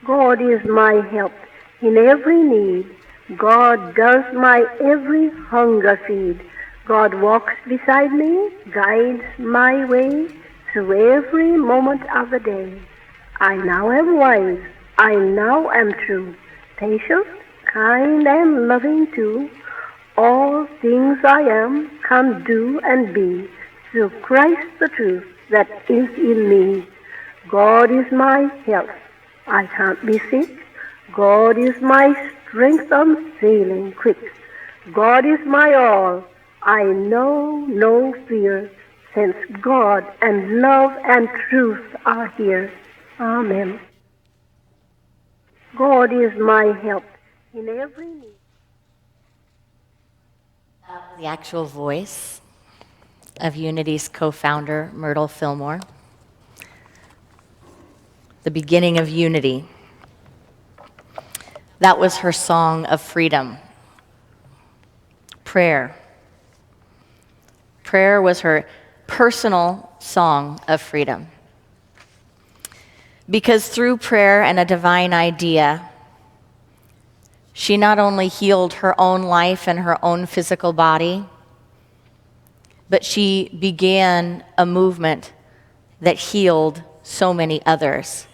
God is my help in every need. God does my every hunger feed. God walks beside me, guides my way through every moment of the day. I now am wise, I now am true, patient, kind, and loving too. All things I am, can do, and be through Christ the truth that is in me. God is my health. I can't be sick. God is my strength unfailing quick. God is my all. I know no fear, since God and love and truth are here. Amen. God is my help in every need. The actual voice of Unity's co-founder, Myrtle Fillmore. The beginning of Unity. That was her song of freedom. Prayer. Prayer was her personal song of freedom. Because through prayer and a divine idea, she not only healed her own life and her own physical body, but she began a movement that healed so many others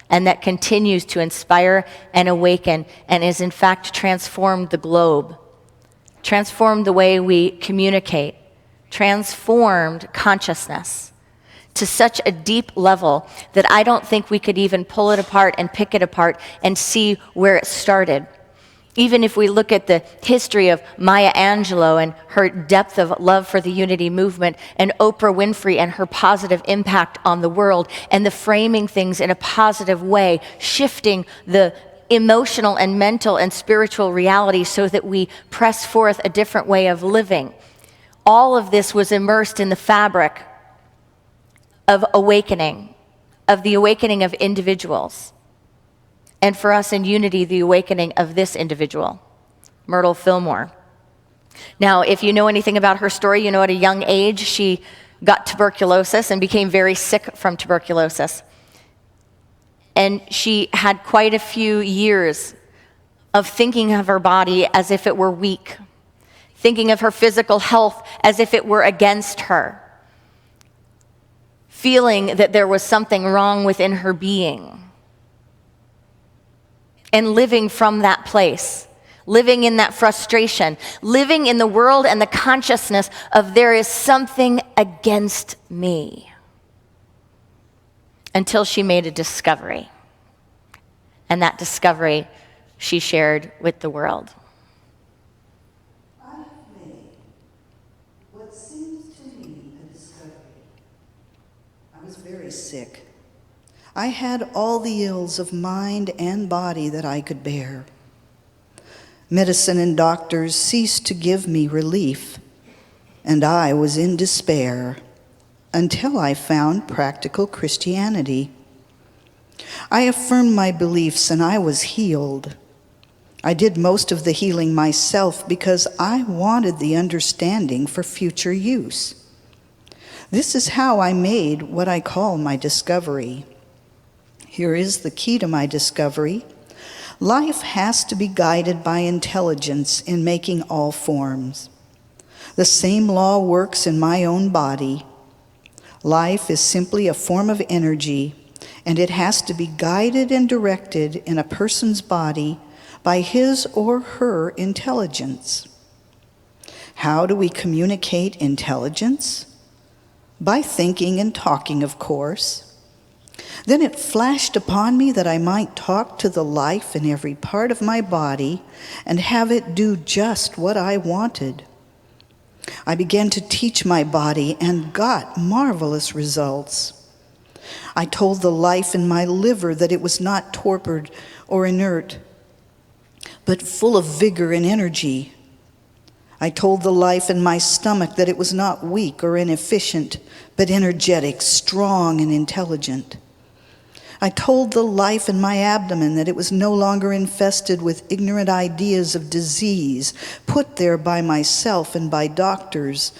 and that continues to inspire and awaken and is in fact transformed the globe, transformed the way we communicate, transformed consciousness to such a deep level that I don't think we could even pull it apart and pick it apart and see where it started. Even if we look at the history of Maya Angelou and her depth of love for the Unity movement, and Oprah Winfrey and her positive impact on the world, and the framing things in a positive way, shifting the emotional and mental and spiritual reality so that we press forth a different way of living. All of this was immersed in the fabric of awakening, of the awakening of individuals. And for us in Unity, the awakening of this individual, Myrtle Fillmore. Now, if you know anything about her story, you know at a young age she got tuberculosis and became very sick from tuberculosis. And she had quite a few years of thinking of her body as if it were weak, thinking of her physical health as if it were against her, feeling that there was something wrong within her being. And living from that place, living in that frustration, living in the world and the consciousness of there is something against me. Until she made a discovery. And that discovery she shared with the world. I have made what seems to me a discovery. I was very sick. I had all the ills of mind and body that I could bear. Medicine and doctors ceased to give me relief, and I was in despair until I found practical Christianity. I affirmed my beliefs and I was healed. I did most of the healing myself because I wanted the understanding for future use. This is how I made what I call my discovery. Here is the key to my discovery. Life has to be guided by intelligence in making all forms. The same law works in my own body. Life is simply a form of energy, and it has to be guided and directed in a person's body by his or her intelligence. How do we communicate intelligence? By thinking and talking, of course. Then it flashed upon me that I might talk to the life in every part of my body and have it do just what I wanted. I began to teach my body and got marvelous results. I told the life in my liver that it was not torpid or inert, but full of vigor and energy. I told the life in my stomach that it was not weak or inefficient, but energetic, strong, and intelligent. I told the life in my abdomen that it was no longer infested with ignorant ideas of disease put there by myself and by doctors,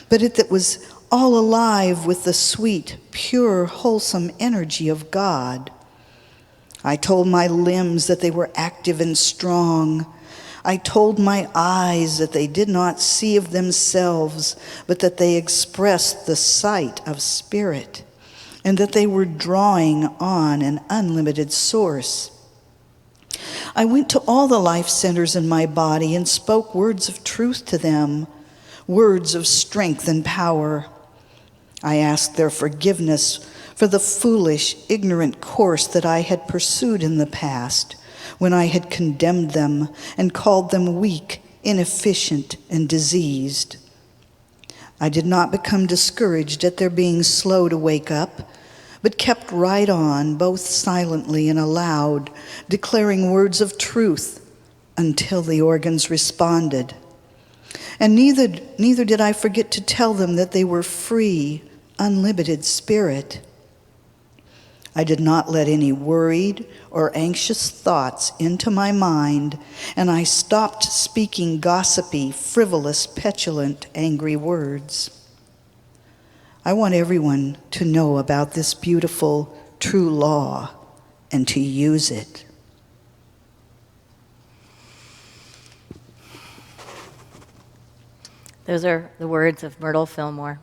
but that was all alive with the sweet, pure, wholesome energy of God. I told my limbs that they were active and strong. I told my eyes that they did not see of themselves, but that they expressed the sight of spirit, and that they were drawing on an unlimited source. I went to all the life centers in my body and spoke words of truth to them, words of strength and power. I asked their forgiveness for the foolish, ignorant course that I had pursued in the past, when I had condemned them and called them weak, inefficient, and diseased. I did not become discouraged at their being slow to wake up, but kept right on, both silently and aloud, declaring words of truth until the organs responded. And neither did I forget to tell them that they were free, unlimited spirit. I did not let any worried or anxious thoughts into my mind, and I stopped speaking gossipy, frivolous, petulant, angry words. I want everyone to know about this beautiful, true law and to use it. Those are the words of Myrtle Fillmore.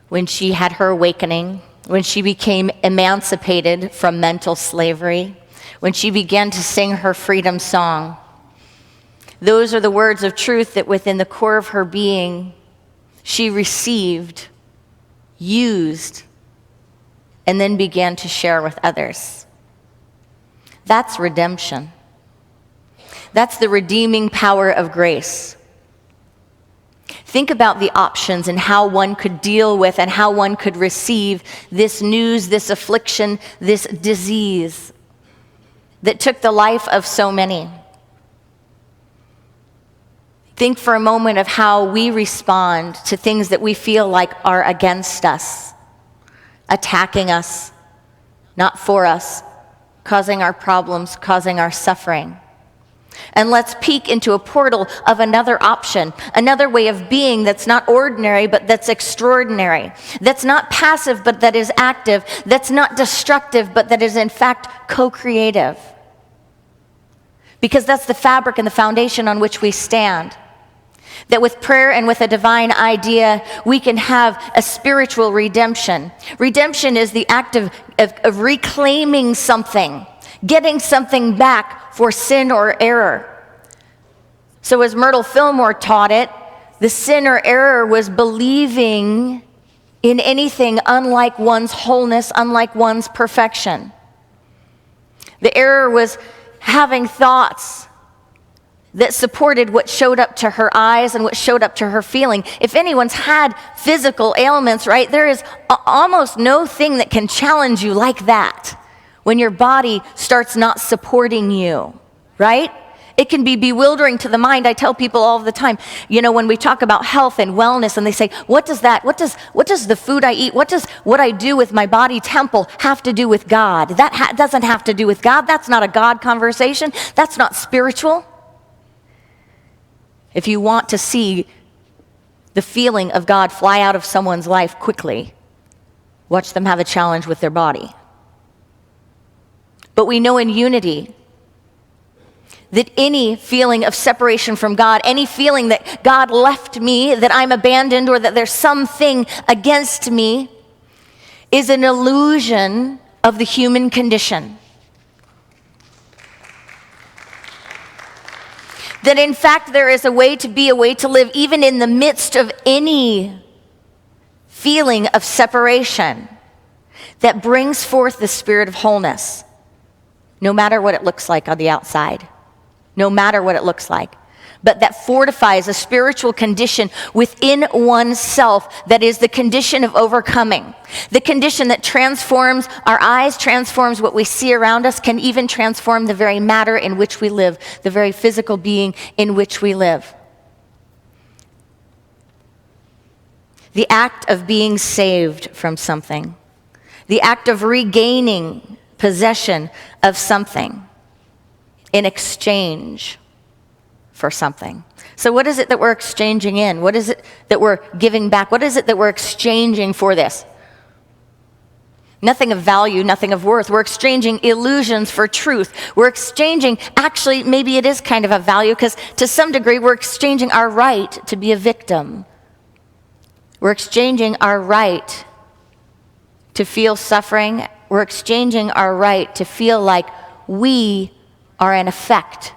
When she had her awakening, when she became emancipated from mental slavery, when she began to sing her freedom song, those are the words of truth that within the core of her being, she received, used, and then began to share with others. That's redemption. That's the redeeming power of grace. Think about the options and how one could deal with and how one could receive this news, this affliction, this disease that took the life of so many. Think for a moment of how we respond to things that we feel like are against us, attacking us, not for us, causing our problems, causing our suffering. And let's peek into a portal of another option, another way of being that's not ordinary, but that's extraordinary, that's not passive, but that is active, that's not destructive, but that is in fact co-creative. Because that's the fabric and the foundation on which we stand. That with prayer and with a divine idea, we can have a spiritual redemption. Redemption is the act of reclaiming something, getting something back for sin or error. So as Myrtle Fillmore taught it, the sin or error was believing in anything unlike one's wholeness, unlike one's perfection. The error was having thoughts that supported what showed up to her eyes and what showed up to her feeling. If anyone's had physical ailments, right, there is almost no thing that can challenge you like that. When your body starts not supporting you, right? It can be bewildering to the mind. I tell people all the time, when we talk about health and wellness and they say, what does the food I eat, what does what I do with my body temple have to do with God? That doesn't have to do with God. That's not a God conversation. That's not spiritual. If you want to see the feeling of God fly out of someone's life quickly, watch them have a challenge with their body. But we know in unity that any feeling of separation from God, any feeling that God left me, that I'm abandoned, or that there's something against me, is an illusion of the human condition. That in fact there is a way to be, a way to live, even in the midst of any feeling of separation, that brings forth the spirit of wholeness. No matter what it looks like on the outside. No matter what it looks like. But that fortifies a spiritual condition within oneself that is the condition of overcoming. The condition that transforms our eyes, transforms what we see around us, can even transform the very matter in which we live, the very physical being in which we live. The act of being saved from something. The act of regaining possession of something in exchange for something. So what is it that we're exchanging in? What is it that we're giving back? What is it that we're exchanging for this? nothing of value, nothing of worth. We're exchanging illusions for truth. We're exchanging, actually, maybe it is kind of a value, because to some degree, we're exchanging our right to be a victim. We're exchanging our right to feel suffering. We're exchanging our right to feel like we are an effect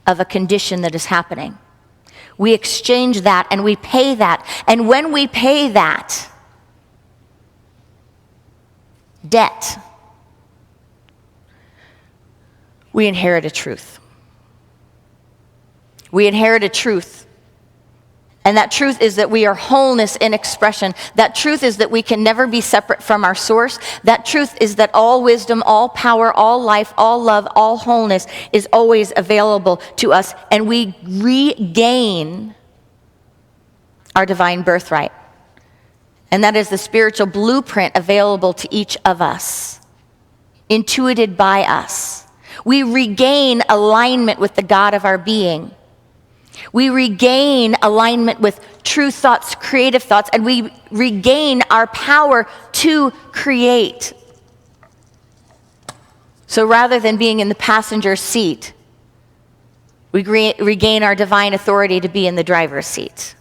of a condition that is happening. We exchange that and we pay that. And when we pay that debt, we inherit a truth. We inherit a truth. And that truth is that we are wholeness in expression. That truth is that we can never be separate from our source. That truth is that all wisdom, all power, all life, all love, all wholeness is always available to us. And we regain our divine birthright. And that is the spiritual blueprint available to each of us, intuited by us. We regain alignment with the God of our being. We regain alignment with true thoughts, creative thoughts, and we regain our power to create. So rather than being in the passenger seat, we regain our divine authority to be in the driver's seat.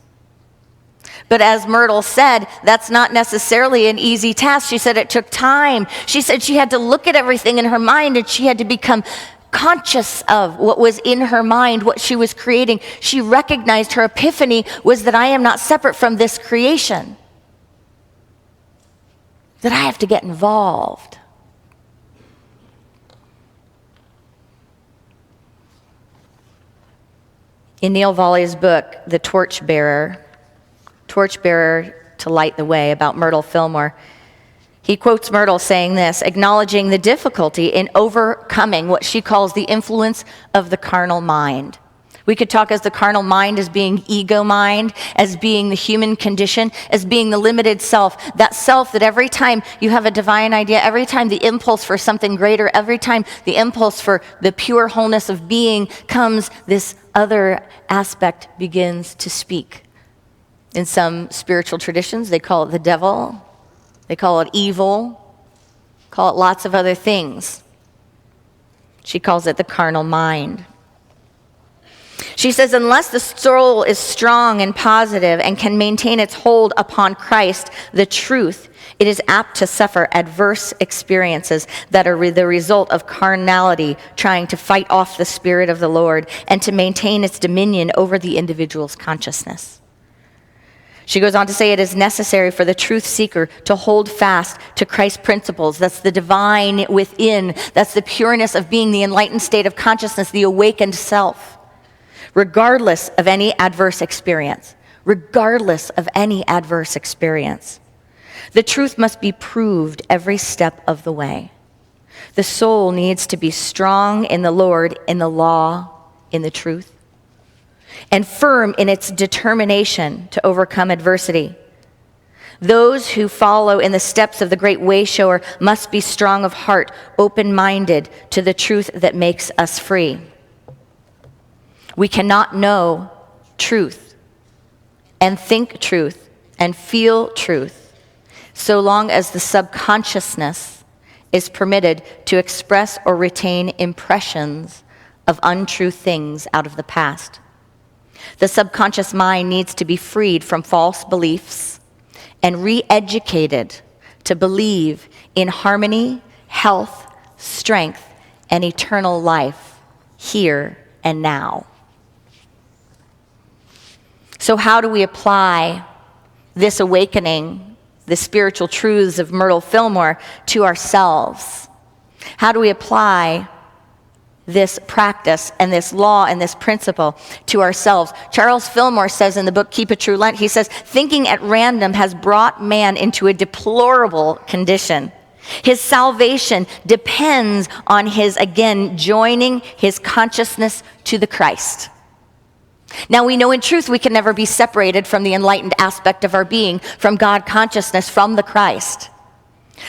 But as Myrtle said, that's not necessarily an easy task. She said it took time. She said she had to look at everything in her mind and she had to become conscious of what was in her mind, what she was creating. She recognized her epiphany was that I am not separate from this creation, that I have to get involved. In Neil Volley's book, The Torchbearer to Light the Way, about Myrtle Fillmore, he quotes Myrtle saying this, acknowledging the difficulty in overcoming what she calls the influence of the carnal mind. We could talk as the carnal mind as being ego mind, as being the human condition, as being the limited self. That self that every time you have a divine idea, every time the impulse for something greater, every time the impulse for the pure wholeness of being comes, this other aspect begins to speak. In some spiritual traditions, they call it the devil. They call it evil, call it lots of other things. She calls it the carnal mind. She says, unless the soul is strong and positive and can maintain its hold upon Christ, the truth, it is apt to suffer adverse experiences that are the result of carnality trying to fight off the Spirit of the Lord and to maintain its dominion over the individual's consciousness. She goes on to say it is necessary for the truth seeker to hold fast to Christ's principles. That's the divine within. That's the pureness of being, the enlightened state of consciousness, the awakened self, regardless of any adverse experience. Regardless of any adverse experience. The truth must be proved every step of the way. The soul needs to be strong in the Lord, in the law, in the truth, and firm in its determination to overcome adversity. Those who follow in the steps of the great way-shower must be strong of heart, open-minded to the truth that makes us free. We cannot know truth and think truth and feel truth so long as the subconsciousness is permitted to express or retain impressions of untrue things out of the past. The subconscious mind needs to be freed from false beliefs and re-educated to believe in harmony, health, strength, and eternal life here and now. So how do we apply this awakening, the spiritual truths of Myrtle Fillmore, to ourselves? How do we apply this practice and this law and this principle to ourselves? Charles Fillmore says in the book Keep a True Lent, he says, thinking at random has brought man into a deplorable condition. His salvation depends on his, again, joining his consciousness to the Christ. Now we know in truth we can never be separated from the enlightened aspect of our being, from God consciousness, from the Christ.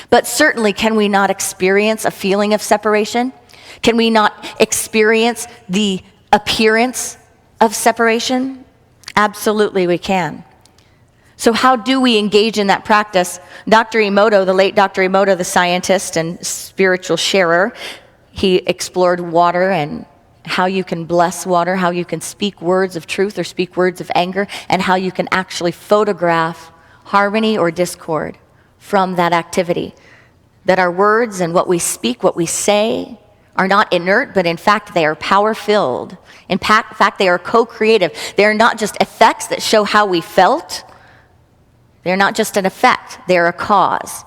But certainly can we not experience a feeling of separation? Can we not experience the appearance of separation? Absolutely we can. So how do we engage in that practice? Dr. Emoto, the late Dr. Emoto, the scientist and spiritual sharer, he explored water and how you can bless water, how you can speak words of truth or speak words of anger, and how you can actually photograph harmony or discord from that activity. That our words and what we speak, what we say, are not inert, but in fact they are power-filled. In fact, they are co-creative. They are not just effects that show how we felt. They're not just an effect, they're a cause.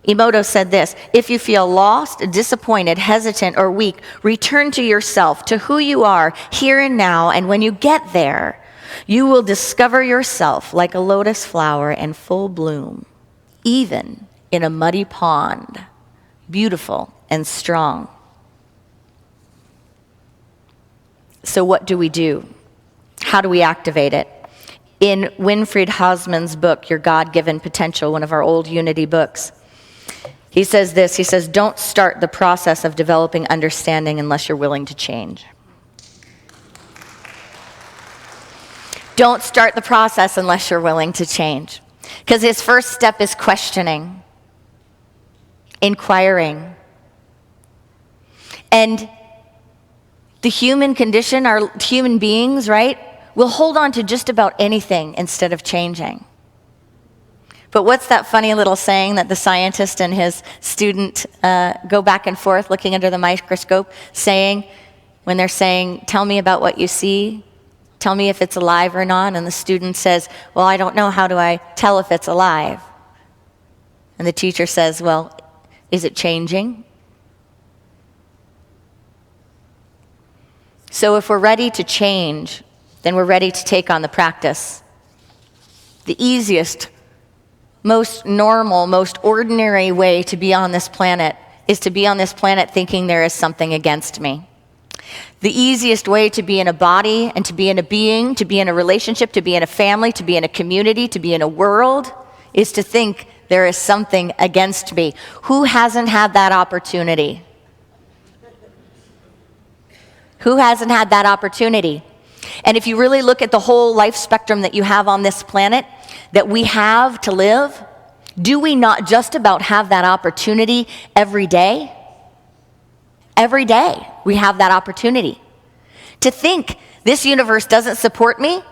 Emoto said this: if you feel lost, disappointed, hesitant, or weak, return to yourself, to who you are, here and now, and when you get there, you will discover yourself like a lotus flower in full bloom, even in a muddy pond, beautiful and strong. So what do we do? How do we activate it? In Winfried Hausmann's book, Your God-Given Potential, one of our old Unity books, he says this, he says, don't start the process of developing understanding unless you're willing to change. Don't start the process unless you're willing to change. Because his first step is questioning, inquiring. And the human condition, our human beings, right, will hold on to just about anything instead of changing. But what's that funny little saying that the scientist and his student go back and forth looking under the microscope, saying, when they're saying, tell me about what you see, tell me if it's alive or not, and the student says, well, I don't know, how do I tell if it's alive? And the teacher says, well, is it changing? So if we're ready to change, then we're ready to take on the practice. The easiest, most normal, most ordinary way to be on this planet is to be on this planet thinking there is something against me. The easiest way to be in a body and to be in a being, to be in a relationship, to be in a family, to be in a community, to be in a world, is to think there is something against me. Who hasn't had that opportunity? Who hasn't had that opportunity? And if you really look at the whole life spectrum that you have on this planet, that we have to live, do we not just about have that opportunity every day? Every day we have that opportunity. To think this universe doesn't support me,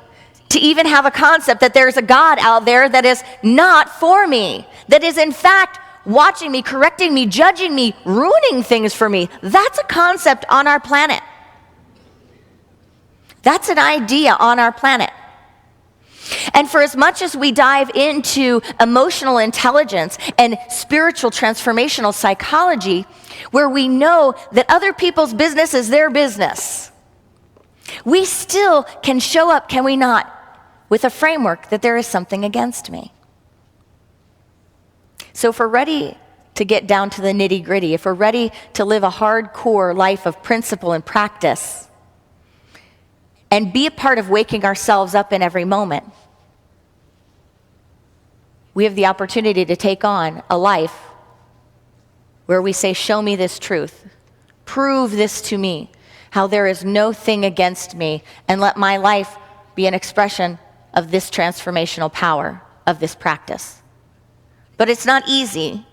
to even have a concept that there's a God out there that is not for me, that is in fact watching me, correcting me, judging me, ruining things for me. That's a concept on our planet. That's an idea on our planet. And for as much as we dive into emotional intelligence and spiritual transformational psychology, where we know that other people's business is their business, we still can show up, can we not, with a framework that there is something against me. So if we're ready to get down to the nitty-gritty, if we're ready to live a hardcore life of principle and practice, and be a part of waking ourselves up in every moment, we have the opportunity to take on a life where we say, show me this truth, prove this to me, how there is no thing against me, and let my life be an expression of this transformational power of this practice. But it's not easy.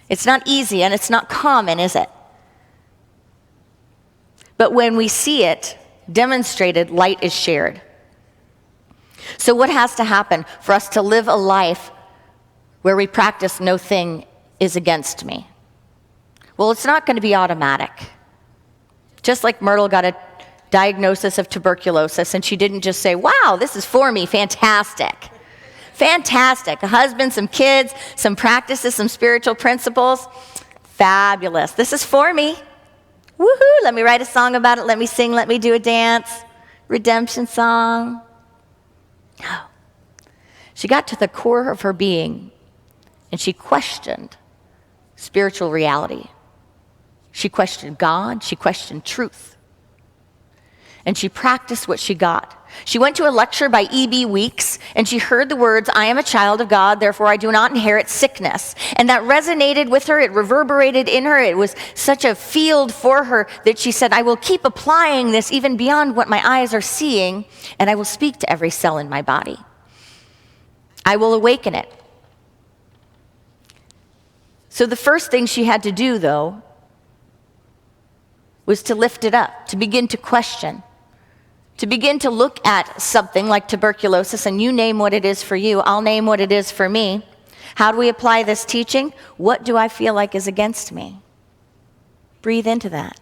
It's not easy, and it's not common, is it? But when we see it demonstrated, light is shared. So what has to happen for us to live a life where we practice no thing is against me? Well, it's not going to be automatic. Just like Myrtle got a diagnosis of tuberculosis, and she didn't just say, wow, this is for me, fantastic. Fantastic. A husband, some kids, some practices, some spiritual principles. Fabulous. This is for me. Woohoo, let me write a song about it, let me sing, let me do a dance. Redemption song. No. She got to the core of her being, and she questioned spiritual reality. She questioned God, she questioned truth. And she practiced what she got. She went to a lecture by E.B. Weeks, and she heard the words, I am a child of God, therefore I do not inherit sickness. And that resonated with her, it reverberated in her, it was such a field for her that she said, I will keep applying this even beyond what my eyes are seeing, and I will speak to every cell in my body. I will awaken it. So the first thing she had to do, though, was to lift it up, to begin to question, to begin to look at something like tuberculosis, and you name what it is for you, I'll name what it is for me. How do we apply this teaching? What do I feel like is against me? Breathe into that.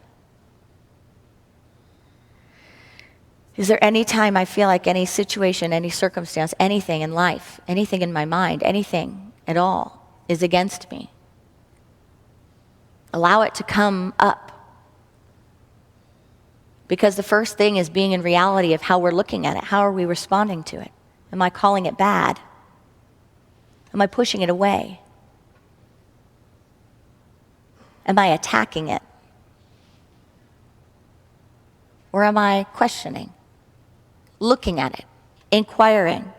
Is there any time I feel like any situation, any circumstance, anything in life, anything in my mind, anything at all is against me? Allow it to come up. Because the first thing is being in reality of how we're looking at it. How are we responding to it? Am I calling it bad? Am I pushing it away? Am I attacking it? Or am I questioning, looking at it, inquiring?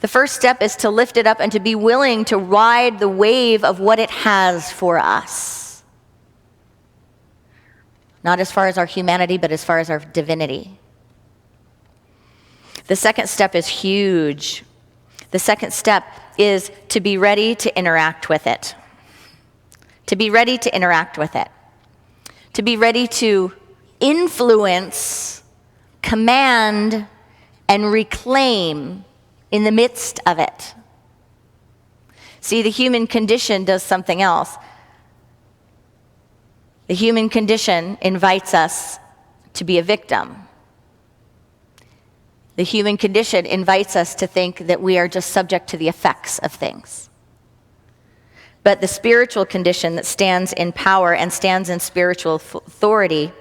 The first step is to lift it up and to be willing to ride the wave of what it has for us. Not as far as our humanity, but as far as our divinity. The second step is huge. The second step is to be ready to interact with it. To be ready to interact with it. To be ready to influence, command, and reclaim in the midst of it. See, the human condition does something else. The human condition invites us to be a victim. The human condition invites us to think that we are just subject to the effects of things. But the spiritual condition that stands in power and stands in spiritual authority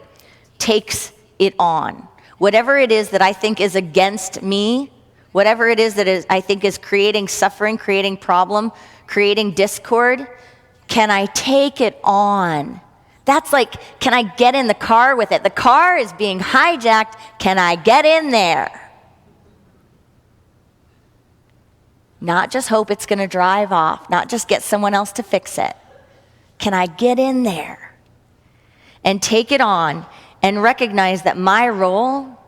takes it on. Whatever it is that I think is against me, whatever it is that I think is creating suffering, creating problem, creating discord, can I take it on? That's like, can I get in the car with it? The car is being hijacked. Can I get in there? Not just hope it's going to drive off, not just get someone else to fix it. Can I get in there and take it on and recognize that my role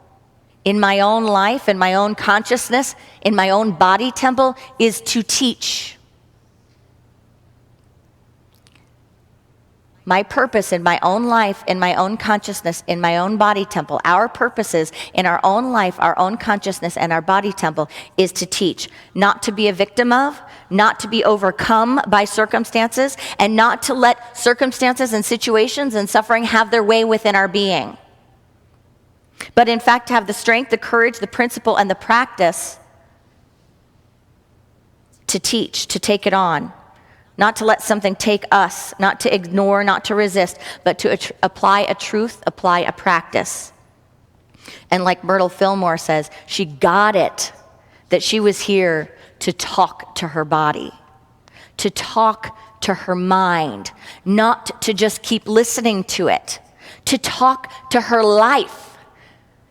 in my own life, in my own consciousness, in my own body temple is to teach. My purpose in my own life, in my own consciousness, in my own body temple, our purposes in our own life, our own consciousness, and our body temple is to teach, not to be a victim of, not to be overcome by circumstances, and not to let circumstances and situations and suffering have their way within our being. But in fact, have the strength, the courage, the principle, and the practice to teach, to take it on. Not to let something take us, not to ignore, not to resist, but to apply a truth, apply a practice. And like Myrtle Fillmore says, she got it, that she was here to talk to her body, to talk to her mind, not to just keep listening to it, to talk to her life,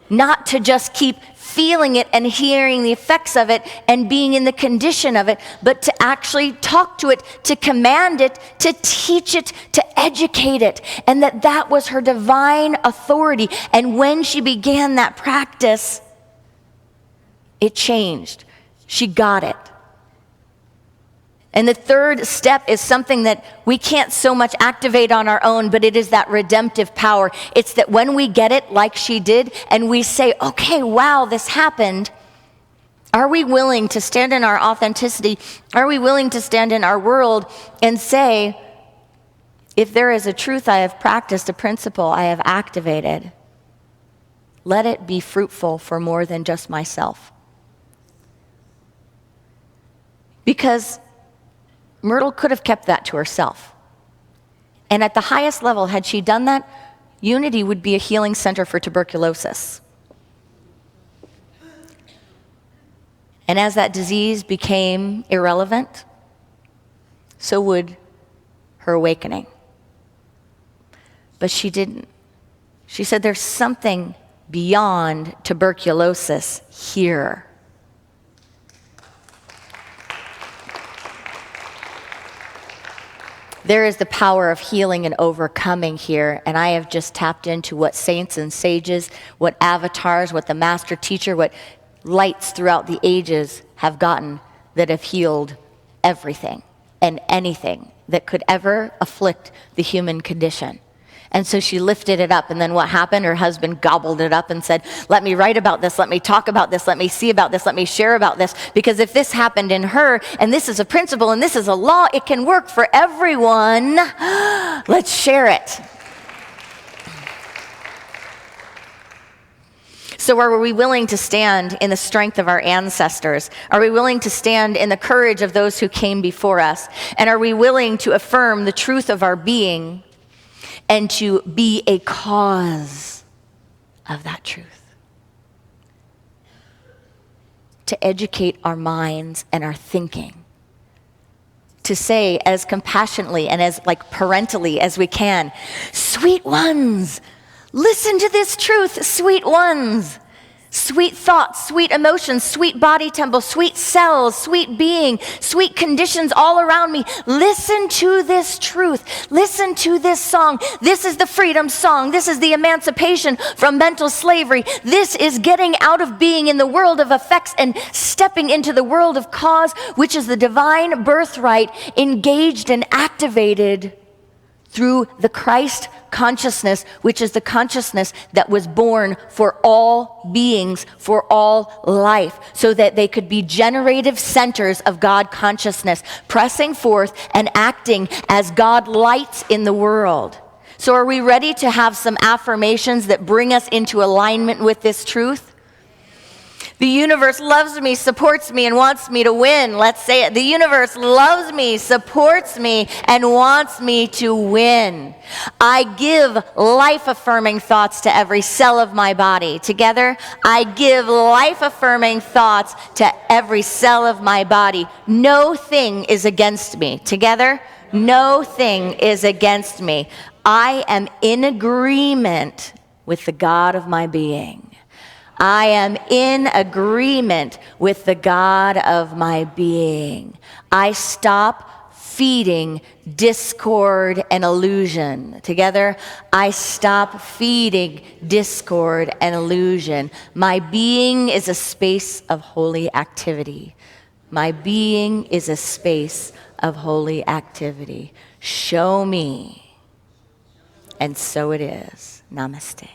not to just keep feeling it and hearing the effects of it and being in the condition of it, but to actually talk to it, to command it, to teach it, to educate it, and that was her divine authority. And when she began that practice, it changed. She got it. And the third step is something that we can't so much activate on our own, but it is that redemptive power. It's that when we get it like she did, and we say, okay, wow, this happened, are we willing to stand in our authenticity? Are we willing to stand in our world and say, if there is a truth I have practiced, a principle I have activated, let it be fruitful for more than just myself? Because Myrtle could have kept that to herself. And at the highest level, had she done that, Unity would be a healing center for tuberculosis. And as that disease became irrelevant, so would her awakening. But she didn't. She said, there's something beyond tuberculosis here. There is the power of healing and overcoming here, and I have just tapped into what saints and sages, what avatars, what the master teacher, what lights throughout the ages have gotten that have healed everything and anything that could ever afflict the human condition. And so she lifted it up, and then what happened? Her husband gobbled it up and said, let me write about this, let me talk about this, let me see about this, let me share about this, because if this happened in her, and this is a principle, and this is a law, it can work for everyone. Let's share it. So are we willing to stand in the strength of our ancestors? Are we willing to stand in the courage of those who came before us? And are we willing to affirm the truth of our being and to be a cause of that truth? To educate our minds and our thinking. To say as compassionately and as parentally as we can, sweet ones, listen to this truth, sweet ones. Sweet thoughts, sweet emotions, sweet body temple, sweet cells, sweet being, sweet conditions all around me. Listen to this truth. Listen to this song. This is the freedom song. This is the emancipation from mental slavery. This is getting out of being in the world of effects and stepping into the world of cause, which is the divine birthright engaged and activated through the Christ consciousness, which is the consciousness that was born for all beings, for all life, so that they could be generative centers of God consciousness, pressing forth and acting as God lights in the world. So are we ready to have some affirmations that bring us into alignment with this truth? The universe loves me, supports me, and wants me to win. Let's say it. The universe loves me, supports me, and wants me to win. I give life-affirming thoughts to every cell of my body. Together, I give life-affirming thoughts to every cell of my body. No thing is against me. Together, no thing is against me. I am in agreement with the God of my being. I am in agreement with the God of my being. I stop feeding discord and illusion. Together, I stop feeding discord and illusion. My being is a space of holy activity. My being is a space of holy activity. Show me. And so it is. Namaste.